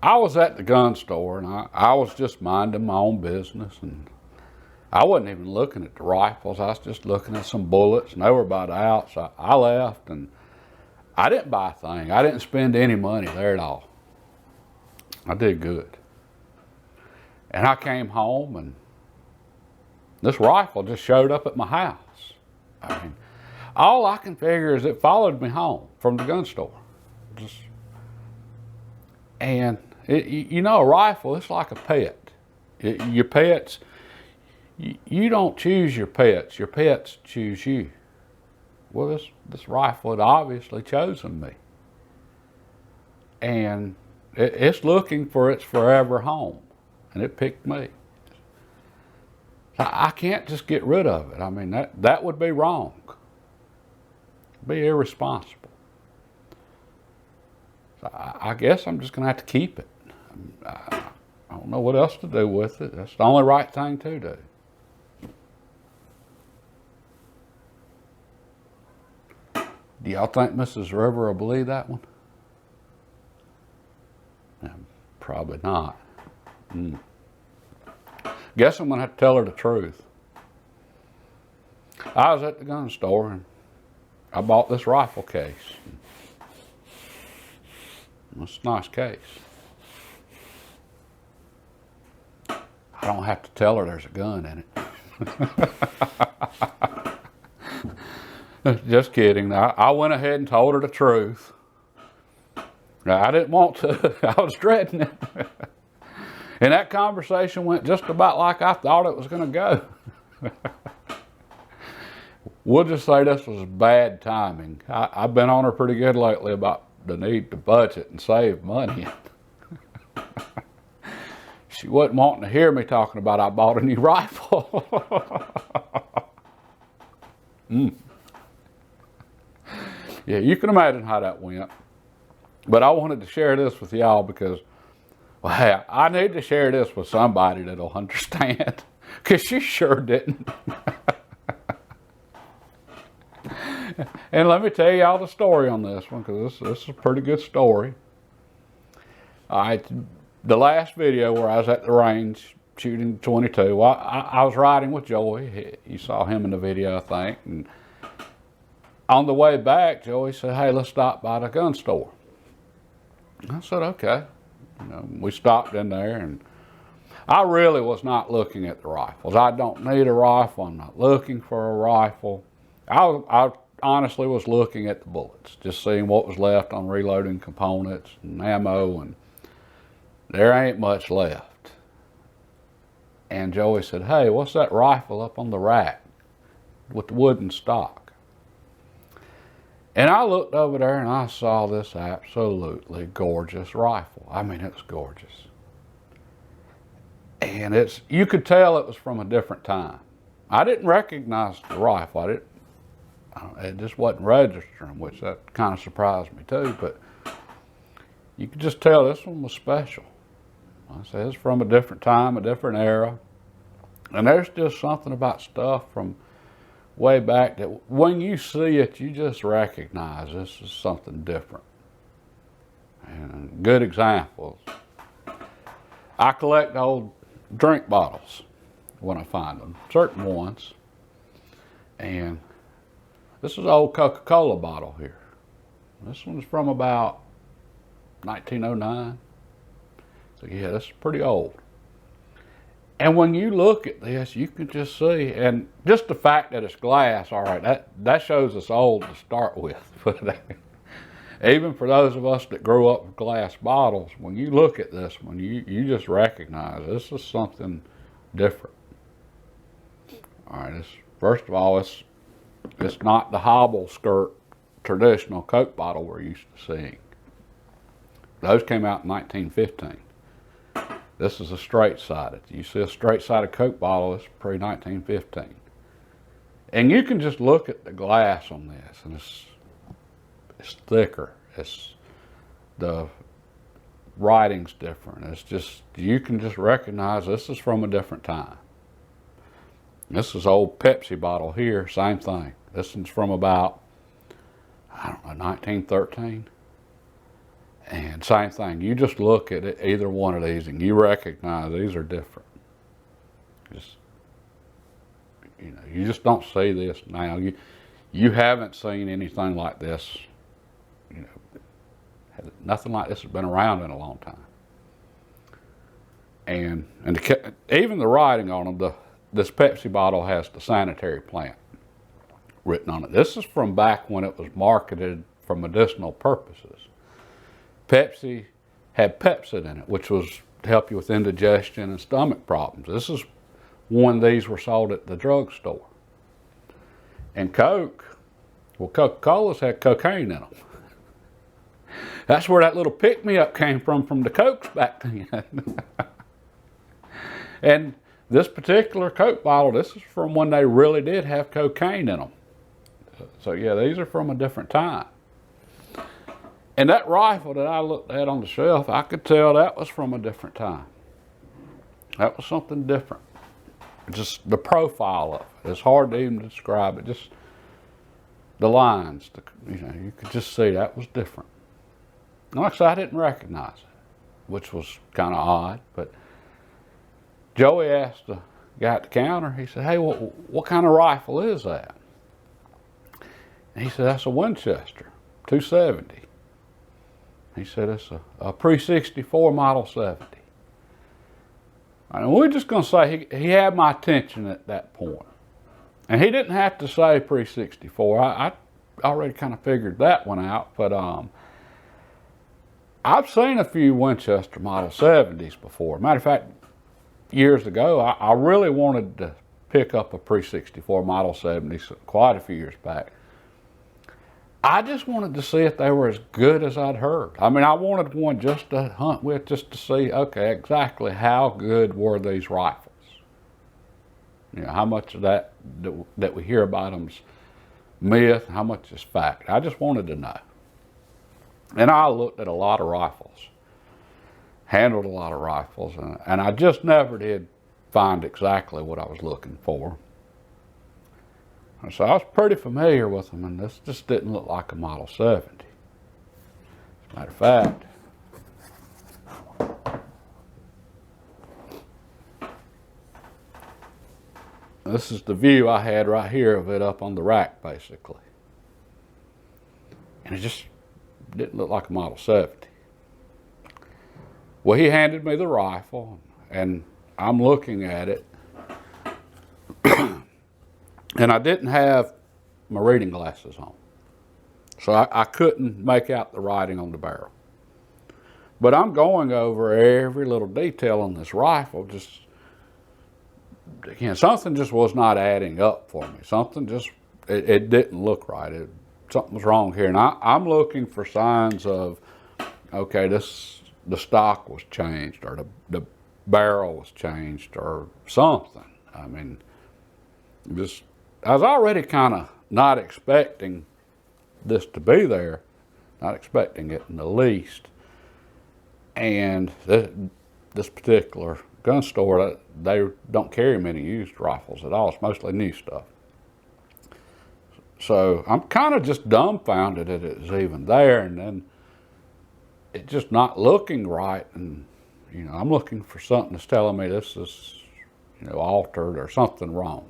I was at the gun store, and I was just minding my own business, and I wasn't even looking at the rifles. I was just looking at some bullets, and they were about out, so I left, and I didn't buy a thing. I didn't spend any money there at all. I did good. And I came home, and this rifle just showed up at my house. I mean, all I can figure is it followed me home from the gun store. You know, a rifle, it's like a pet. Your pets, you don't choose your pets choose you. Well, this rifle had obviously chosen me. And it's looking for its forever home, and it picked me. I can't just get rid of it. I mean, that would be wrong. Be irresponsible. So I guess I'm just going to have to keep it. I don't know what else to do with it. That's the only right thing to do. Do y'all think Mrs. River will believe that one? Probably not. Guess I'm going to have to tell her the truth. I was at the gun store, and I bought this rifle case. It's a nice case. I don't have to tell her there's a gun in it. Just kidding. I went ahead and told her the truth. I didn't want to. I was dreading it. And that conversation went just about like I thought it was going to go. We'll just say this was bad timing. I've been on her pretty good lately about the need to budget and save money. She wasn't wanting to hear me talking about I bought a new rifle. Yeah, you can imagine how that went. But I wanted to share this with y'all because, well, hey, I need to share this with somebody that'll understand. Because she sure didn't. And let me tell y'all the story on this one, because this is a pretty good story. All right, the last video where I was at the range shooting 22, well, I was riding with Joey. You saw him in the video, I think. And on the way back, Joey said, hey, let's stop by the gun store. I said, okay. You know, we stopped in there, and I really was not looking at the rifles. I don't need a rifle. I'm not looking for a rifle. I honestly was looking at the bullets, just seeing what was left on reloading components and ammo, and there ain't much left. And Joey said, hey, what's that rifle up on the rack with the wooden stock? And I looked over there and I saw this absolutely gorgeous rifle. I mean, it's gorgeous. And you could tell it was from a different time. I didn't recognize the rifle. It just wasn't registering, which that kind of surprised me too, but you could just tell this one was special. I said, it's from a different time, a different era. And there's just something about stuff from way back that when you see it, you just recognize this is something different. And good examples. I collect old drink bottles when I find them, certain ones. And this is an old Coca-Cola bottle here. This one's from about 1909. So yeah, this is pretty old. And when you look at this, you can just see, and just the fact that it's glass, all right, that shows it's old to start with. But even for those of us that grew up with glass bottles, when you look at this one, you just recognize this is something different. All right, first of all, it's not the hobble skirt traditional Coke bottle we're used to seeing. Those came out in 1915. This is a straight-sided. You see a straight-sided Coke bottle, it's pre-1915. And you can just look at the glass on this, and it's thicker. The writing's different. It's just, you can just recognize this is from a different time. This is old Pepsi bottle here, same thing. This one's from about, I don't know, 1913. And same thing, you just look at it, either one of these and you recognize these are different. Just, you just don't see this now. You haven't seen anything like this. Nothing like this has been around in a long time. And even the writing on them, this Pepsi bottle has the sanitary plant written on it. This is from back when it was marketed for medicinal purposes. Pepsi had Pepsid in it, which was to help you with indigestion and stomach problems. This is when these were sold at the drugstore. And Coke, well, Coca-Cola's had cocaine in them. That's where that little pick-me-up came from the Cokes back then. And this particular Coke bottle, this is from when they really did have cocaine in them. So yeah, these are from a different time. And that rifle that I looked at on the shelf, I could tell that was from a different time. That was something different. Just the profile of it. It's hard to even describe it. Just the lines, you could just see that was different. And like I said, I didn't recognize it, which was kind of odd. But Joey asked the guy at the counter, he said, hey, what kind of rifle is that? And he said, that's a Winchester 270. He said, it's a pre-64 Model 70. And we're just going to say he had my attention at that point. And he didn't have to say pre-64. I already kind of figured that one out. But I've seen a few Winchester Model 70s before. Matter of fact, years ago, I really wanted to pick up a pre-64 Model 70 quite a few years back. I just wanted to see if they were as good as I'd heard. I mean, I wanted one just to hunt with, just to see, okay, exactly how good were these rifles? How much of that we hear about them's myth, how much is fact? I just wanted to know. And I looked at a lot of rifles, handled a lot of rifles, and I just never did find exactly what I was looking for. So I was pretty familiar with them, and this just didn't look like a Model 70. As a matter of fact, this is the view I had right here of it up on the rack, basically. And it just didn't look like a Model 70. Well, he handed me the rifle, and I'm looking at it. And I didn't have my reading glasses on. So I couldn't make out the writing on the barrel. But I'm going over every little detail on this rifle. Just, again, something just was not adding up for me. Something just, it didn't look right. Something was wrong here. And I'm looking for signs of, okay, the stock was changed, or the barrel was changed, or something. I mean, just, I was already kind of not expecting this to be there, not expecting it in the least. And this particular gun store, they don't carry many used rifles at all. It's mostly new stuff. So I'm kind of just dumbfounded that it's even there, and then it just not looking right. And I'm looking for something that's telling me this is altered or something wrong.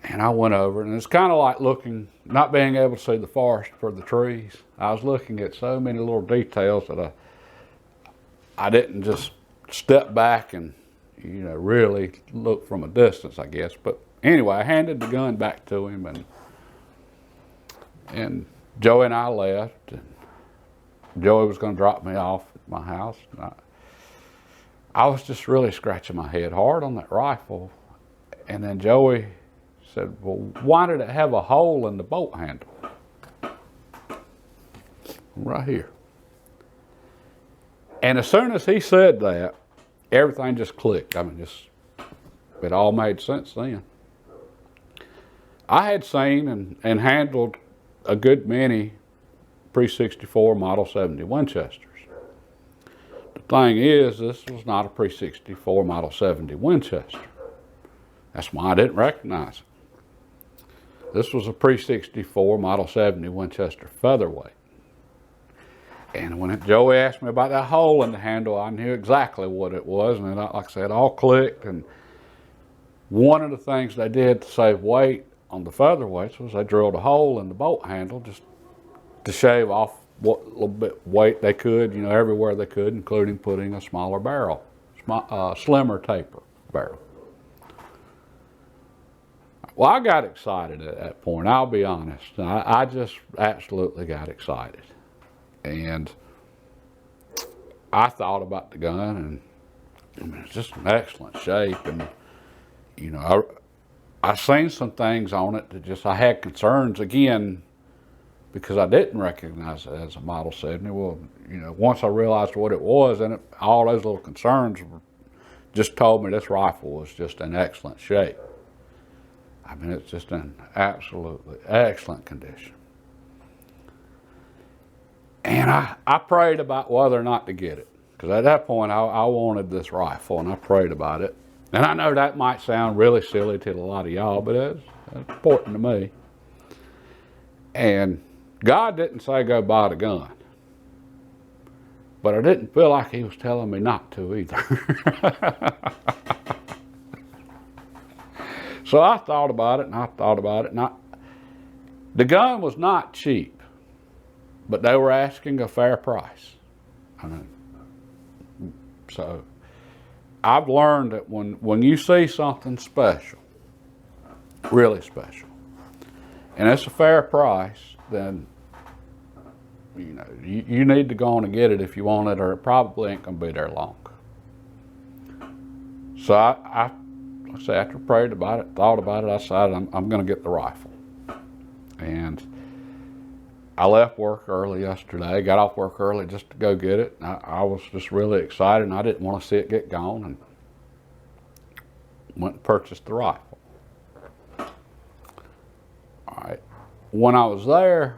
And I went over, and it's kind of like looking, not being able to see the forest for the trees. I was looking at so many little details that I didn't just step back and, really look from a distance, I guess. But anyway, I handed the gun back to him, and Joey and I left. And Joey was going to drop me off at my house. And I was just really scratching my head hard on that rifle. And then Joey said, well, why did it have a hole in the bolt handle? Right here. And as soon as he said that, everything just clicked. I mean, it all made sense then. I had seen and handled a good many pre-64 Model 70 Winchesters. The thing is, this was not a pre-64 Model 70 Winchester. That's why I didn't recognize it. This was a pre-64 Model 70 Winchester Featherweight. And when Joey asked me about that hole in the handle, I knew exactly what it was. And like I said, it all clicked. And one of the things they did to save weight on the featherweights was they drilled a hole in the bolt handle just to shave off what little bit weight they could, everywhere they could, including putting a smaller barrel, slimmer taper barrel. Well, I got excited at that point, I'll be honest. I just absolutely got excited. And I thought about the gun, and it's just in excellent shape. And, I seen some things on it that I had concerns again, because I didn't recognize it as a Model 70. Well, once I realized what it was, and all those little concerns just told me this rifle was just in excellent shape. I mean, it's just in absolutely excellent condition. And I prayed about whether or not to get it, because at that point I wanted this rifle, and I prayed about it. And I know that might sound really silly to a lot of y'all, but it's important to me. And God didn't say go buy the gun, but I didn't feel like he was telling me not to either. So I thought about it, and I thought about it. And the gun was not cheap, but they were asking a fair price. So I've learned that when you see something special, really special, and it's a fair price, then you need to go on and get it if you want it, or it probably ain't gonna be there long. So I after I prayed about it, thought about it, I decided I'm gonna get the rifle. And I left work early yesterday, got off work early just to go get it. I was just really excited, and I didn't want to see it get gone, and went and purchased the rifle. All right. When I was there,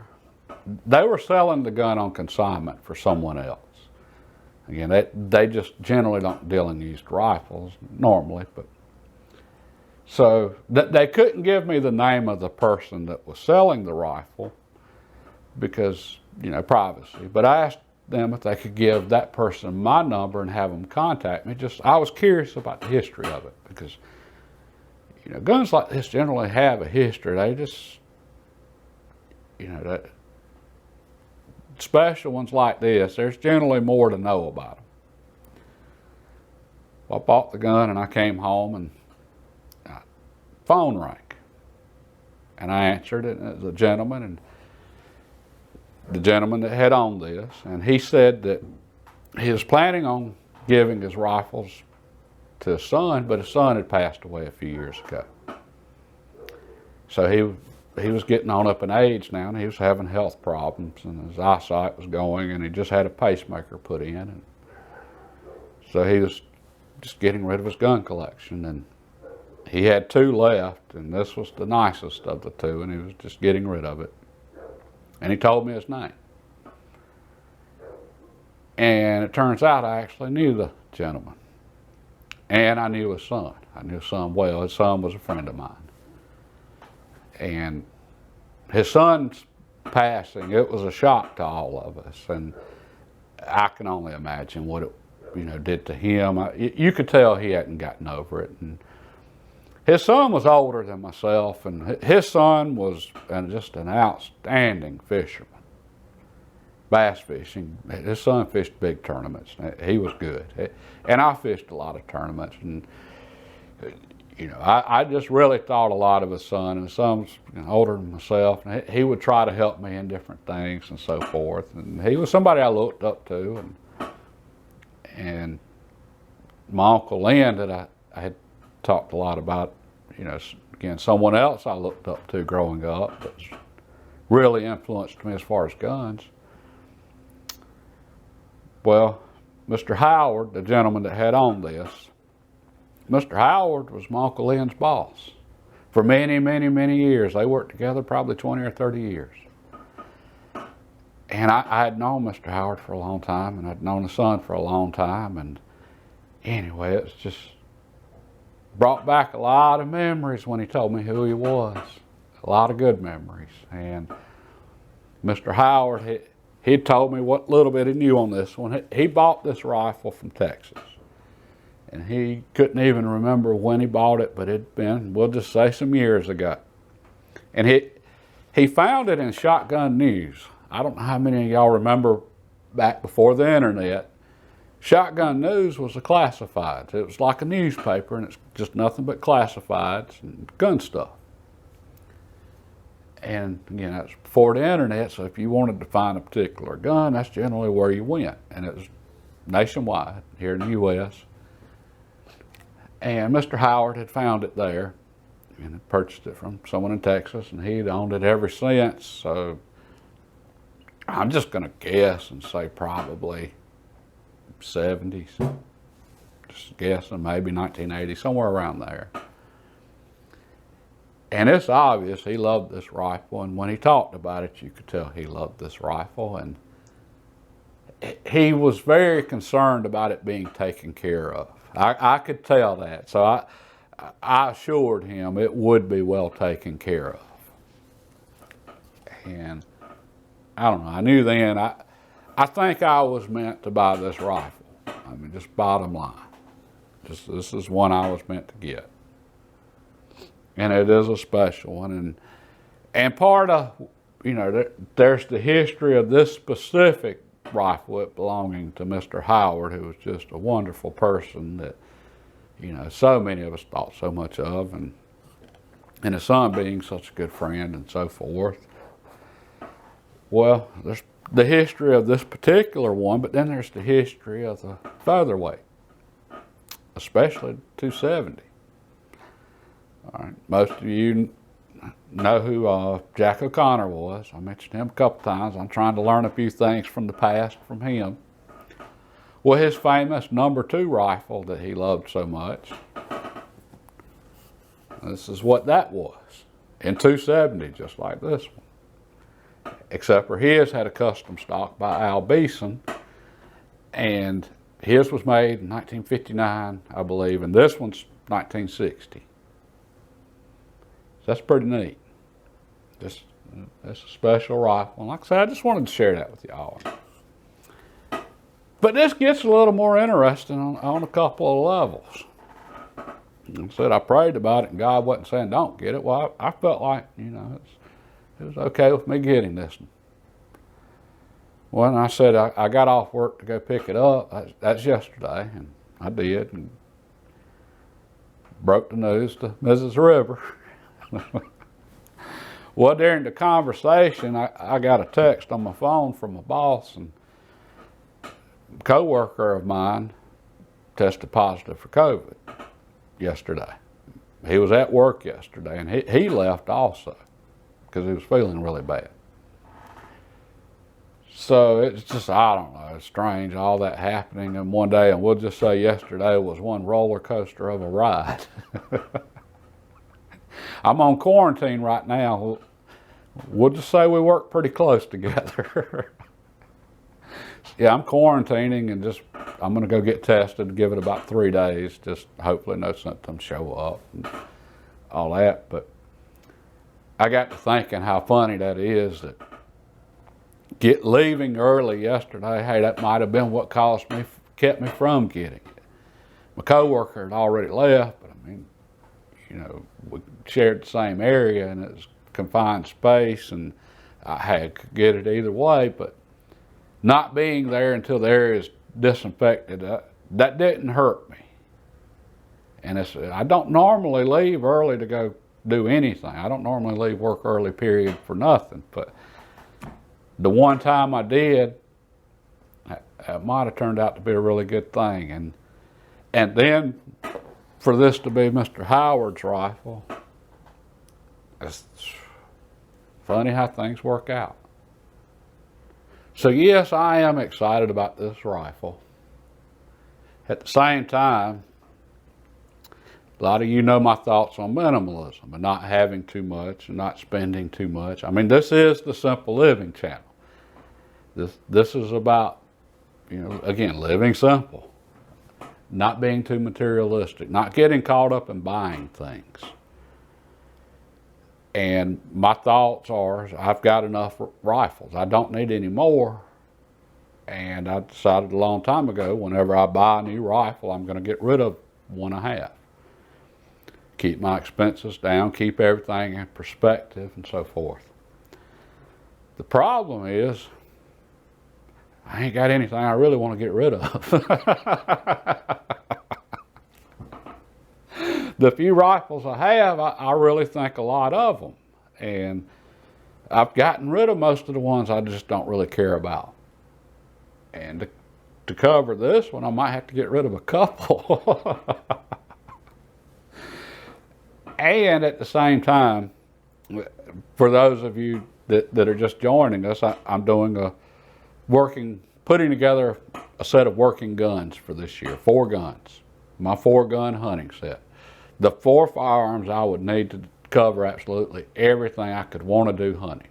they were selling the gun on consignment for someone else. Again, they just generally don't deal in used rifles normally, but so they couldn't give me the name of the person that was selling the rifle because, privacy. But I asked them if they could give that person my number and have them contact me. I was curious about the history of it, because, guns like this generally have a history. They just, that special ones like this, there's generally more to know about them. Well, I bought the gun, and I came home, and phone rang, and I answered it, and it was a gentleman, and the gentleman that had owned this, and he said that he was planning on giving his rifles to his son, but his son had passed away a few years ago. So he was getting on up in age now, and he was having health problems, and his eyesight was going, and he just had a pacemaker put in, and so he was just getting rid of his gun collection, and he had 2 left, and this was the nicest of the 2, and he was just getting rid of it. And he told me his name. And it turns out I actually knew the gentleman. And I knew his son. I knew his son well. His son was a friend of mine. And his son's passing, it was a shock to all of us. And I can only imagine what it did to him. You could tell he hadn't gotten over it. And his son was older than myself, and his son was just an outstanding fisherman. Bass fishing. His son fished big tournaments. He was good. And I fished a lot of tournaments. And, I just really thought a lot of his son. And his son was older than myself. And he would try to help me in different things and so forth. And he was somebody I looked up to. And my Uncle Lynn that I had talked a lot about, again, someone else I looked up to growing up that's really influenced me as far as guns. Well, Mr. Howard, the gentleman that had owned this, Mr. Howard was my Uncle Lynn's boss for many, many, many years. They worked together probably 20 or 30 years. And I had known Mr. Howard for a long time, and I'd known his son for a long time. And anyway, it's just brought back a lot of memories when he told me who he was. A lot of good memories. And Mr. Howard, he told me what little bit he knew on this one. He bought this rifle from Texas. And he couldn't even remember when he bought it, but it'd been, we'll just say, some years ago. And he found it in Shotgun News. I don't know how many of y'all remember back before the internet. Shotgun News was a classifieds. It was like a newspaper, and it's just nothing but classifieds and gun stuff. And again, that's before the internet, so if you wanted to find a particular gun, that's generally where you went. And it was nationwide here in the U.S. And Mr. Howard had found it there and had purchased it from someone in Texas, and he'd owned it ever since. So I'm just going to guess and say probably 70s. Just guessing, maybe 1980, somewhere around there. And it's obvious he loved this rifle, and when he talked about it, you could tell he loved this rifle, and he was very concerned about it being taken care of. I could tell that, so I assured him it would be well taken care of. And I don't know, I knew then, I think I was meant to buy this rifle. I mean, just bottom line. This is one I was meant to get. And it is a special one. And part of, you know, there's the history of this specific rifle, it belonging to Mr. Howard, who was just a wonderful person that, you know, so many of us thought so much of, and his son being such a good friend and so forth. Well, there's the history of this particular one, but then there's the history of the featherweight, especially 270. All right, most of you know who Jack O'Connor was. I mentioned him a couple times. I'm trying to learn a few things from the past from him. Well, his famous #2 rifle that he loved so much, this is what that was, in 270, just like this one. Except for his had a custom stock by Al Beeson, and his was made in 1959, I believe, and this one's 1960. That's pretty neat. That's a special rifle. And like I said, I just wanted to share that with y'all. But this gets a little more interesting on a couple of levels. Like I said, I prayed about it, and God wasn't saying don't get it. Well, I felt like, you know, it was okay with me getting this one. Well, and I said I got off work to go pick it up. That's yesterday, and I did, and broke the news to Mrs. River. Well, during the conversation, I got a text on my phone from a boss, and a co-worker of mine tested positive for COVID yesterday. He was at work yesterday, and he left also because he was feeling really bad. So it's just, I don't know, it's strange, all that happening in one day, and we'll just say yesterday was one roller coaster of a ride. I'm on quarantine right now. We'll just say we work pretty close together. Yeah, I'm quarantining, and I'm going to go get tested, give it about 3 days, just hopefully no symptoms show up and all that. But I got to thinking how funny that is that leaving early yesterday, hey, that might have been what kept me from getting it. My coworker had already left, but I mean, you know, we shared the same area, and it was confined space, and I could get it either way, but not being there until the area is disinfected, that didn't hurt me. And I don't normally leave early to go do anything. I don't normally leave work early, period, for nothing, but the one time I did, it might have turned out to be a really good thing. And then for this to be Mr. Howard's rifle, it's funny how things work out. So yes, I am excited about this rifle. At the same time, a lot of you know my thoughts on minimalism and not having too much and not spending too much. I mean, this is the Simple Living channel. This is about, you know, again, living simple, not being too materialistic, not getting caught up in buying things. And my thoughts are, I've got enough rifles. I don't need any more. And I decided a long time ago, whenever I buy a new rifle, I'm going to get rid of one I have. Keep my expenses down, keep everything in perspective, and so forth. The problem is, I ain't got anything I really want to get rid of. The few rifles I have, I really think a lot of them. And I've gotten rid of most of the ones I just don't really care about. And to cover this one, I might have to get rid of a couple. And at the same time, for those of you that are just joining us, I'm doing putting together a set of working guns for this year, 4 guns, my 4-gun hunting set. The 4 firearms I would need to cover absolutely everything I could want to do hunting.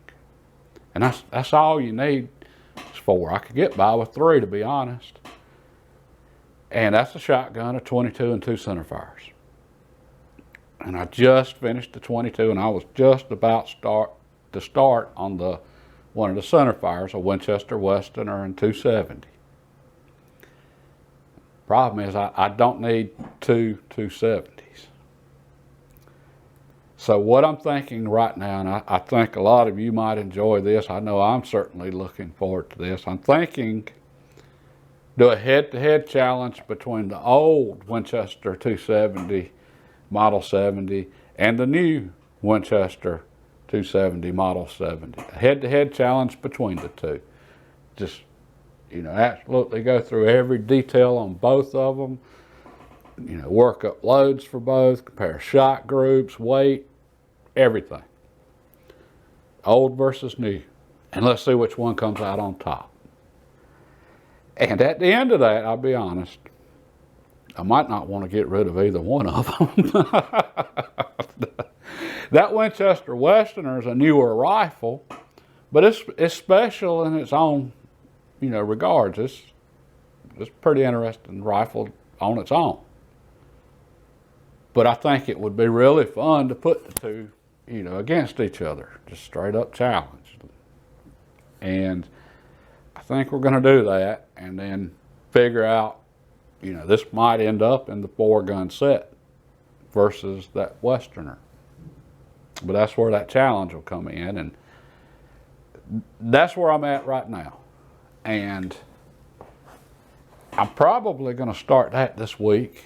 And that's all you need is 4. I could get by with 3, to be honest. And that's a shotgun, a 22, and 2 centerfires. And I just finished the 22, and I was just about to start on one of the centerfires, a Winchester Westerner and 270. Problem is, I don't need 2 270s. So what I'm thinking right now, and I think a lot of you might enjoy this, I know I'm certainly looking forward to this. I'm thinking do a head-to-head challenge between the old Winchester 270 Model 70 and the new Winchester 270 Model 70. A head-to-head challenge between the two. Just, absolutely go through every detail on both of them. Work up loads for both, compare shot groups, weight, everything. Old versus new. And let's see which one comes out on top. And at the end of that, I'll be honest, I might not want to get rid of either one of them. That Winchester Westerner is a newer rifle, but it's special in its own, regards. It's a pretty interesting rifle on its own. But I think it would be really fun to put the two, against each other, just straight up challenge. And I think we're going to do that, and then figure out, this might end up in the 4-gun set versus that Westerner. But that's where that challenge will come in, and that's where I'm at right now. And I'm probably going to start that this week.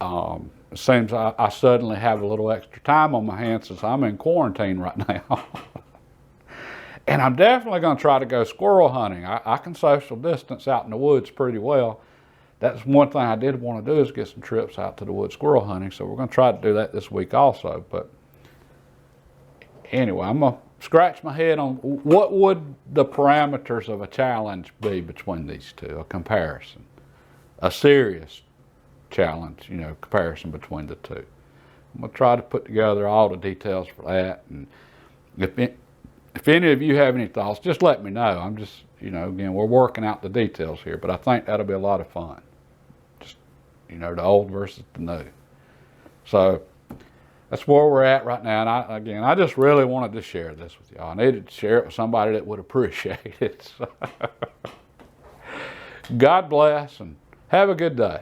It seems I suddenly have a little extra time on my hands since I'm in quarantine right now. And I'm definitely going to try to go squirrel hunting. I can social distance out in the woods pretty well. That's one thing I did want to do, is get some trips out to the woods squirrel hunting. So we're going to try to do that this week also. But anyway, I'm going to scratch my head on what would the parameters of a challenge be between these two, a comparison, a serious challenge, comparison between the two. I'm going to try to put together all the details for that. And if any of you have any thoughts, just let me know. I'm just, again, we're working out the details here, but I think that'll be a lot of fun. Just, the old versus the new. So that's where we're at right now. And I just really wanted to share this with y'all. I needed to share it with somebody that would appreciate it. So God bless and have a good day.